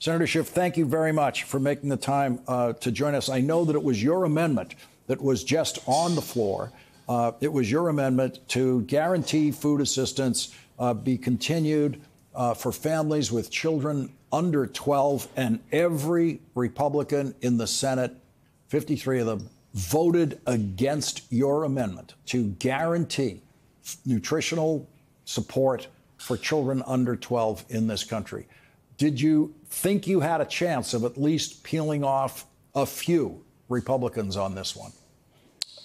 Senator Schiff, thank you very much for making the time to join us. I know that it was your amendment that was just on the floor. It was your amendment to guarantee food assistance be continued for families with children under 12, and every Republican in the Senate, 53 of them, voted against your amendment to guarantee nutritional support for children under 12 in this country. Did you think you had a chance of at least peeling off a few Republicans on this one?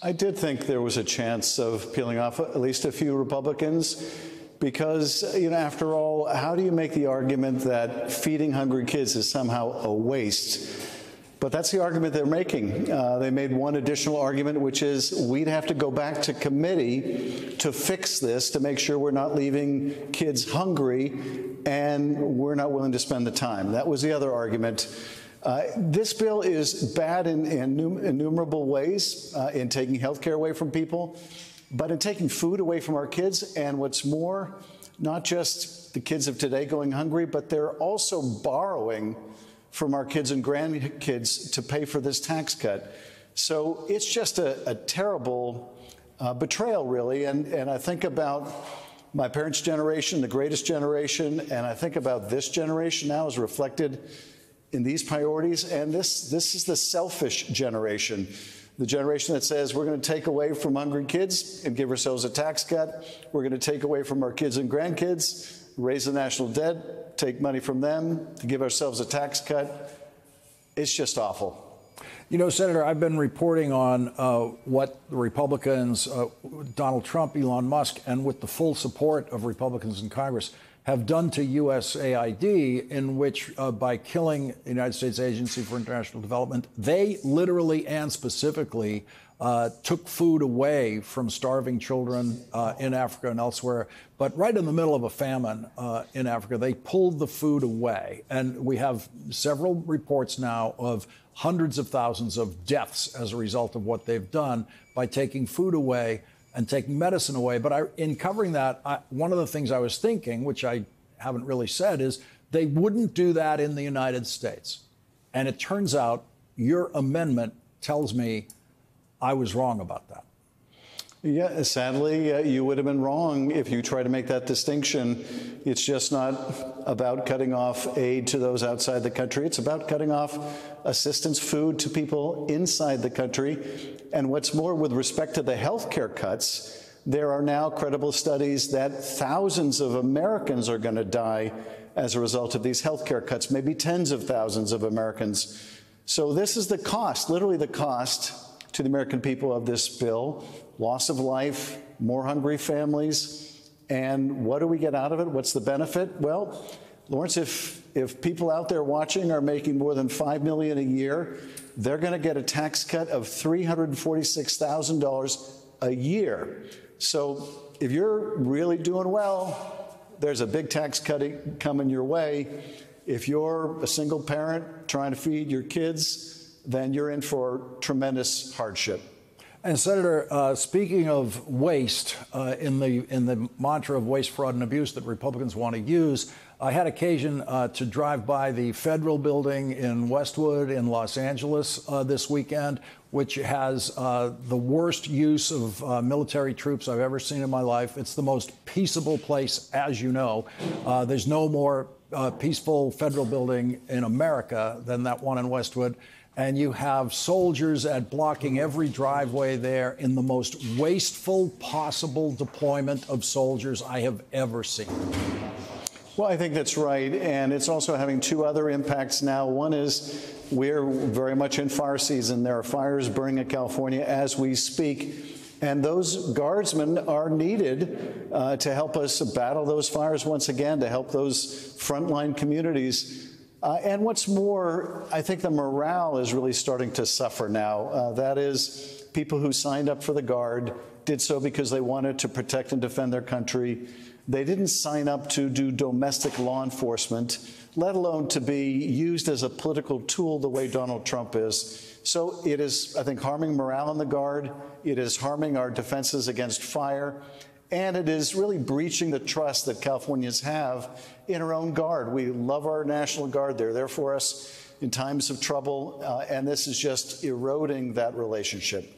I did think there was a chance of peeling off at least a few Republicans because, after all, how do you make the argument that feeding hungry kids is somehow a waste? But that's the argument they're making. They made one additional argument, which is we'd have to go back to committee to fix this, to make sure we're not leaving kids hungry, and we're not willing to spend the time. That was the other argument. This bill is bad in innumerable ways, in taking health care away from people, but in taking food away from our kids. And what's more, not just the kids of today going hungry, but they're also borrowing from our kids and grandkids to pay for this tax cut. So it's just a terrible betrayal, really. And I think about my parents' generation, the greatest generation, and I think about this generation now as reflected in these priorities. And this is the selfish generation, the generation that says we're going to take away from hungry kids and give ourselves a tax cut. We're going to take away from our kids and grandkids, raise the national debt, take money from them to give ourselves a tax cut. It's just awful. Senator, I've been reporting on what the Republicans, Donald Trump, Elon Musk, and with the full support of Republicans in Congress, have done to USAID, in which by killing the United States Agency for International Development, they literally and specifically took food away from starving children in Africa and elsewhere. But right in the middle of a famine in Africa, they pulled the food away. And we have several reports now of hundreds of thousands of deaths as a result of what they've done by taking food away and taking medicine away. But in covering that, one of the things I was thinking, which I haven't really said, is they wouldn't do that in the United States. And it turns out your amendment tells me I was wrong about that. Yeah, sadly, you would have been wrong if you try to make that distinction. It's just not about cutting off aid to those outside the country. It's about cutting off assistance food to people inside the country. And what's more, with respect to the health care cuts, there are now credible studies that thousands of Americans are going to die as a result of these health care cuts, maybe tens of thousands of Americans. So this is the cost, literally the cost to the American people of this bill: loss of life, more hungry families. And what do we get out of it? What's the benefit? Well, Lawrence, if people out there watching are making more than $5 million a year, they're going to get a tax cut of $346,000 a year. So if you're really doing well, there's a big tax cut coming your way. If you're a single parent trying to feed your kids, then you're in for tremendous hardship. And Senator, speaking of waste, in the mantra of waste, fraud, and abuse that Republicans want to use, I had occasion to drive by the federal building in Westwood in Los Angeles this weekend, which has the worst use of military troops I've ever seen in my life. It's the most peaceable place, as you know. There's no more peaceful federal building in America than that one in Westwood. And you have soldiers blocking every driveway there in the most wasteful possible deployment of soldiers I have ever seen. Well, I think that's right. And it's also having two other impacts now. One is we're very much in fire season. There are fires burning in California as we speak. And those guardsmen are needed to help us battle those fires once again, to help those frontline communities. And what's more, I think the morale is really starting to suffer now. That is, people who signed up for the Guard did so because they wanted to protect and defend their country. They didn't sign up to do domestic law enforcement, let alone to be used as a political tool the way Donald Trump is. So it is, I think, harming morale in the Guard. It is harming our defenses against fire. And it is really breaching the trust that Californians have in our own Guard. We love our National Guard. They're there for us in times of trouble, and this is just eroding that relationship.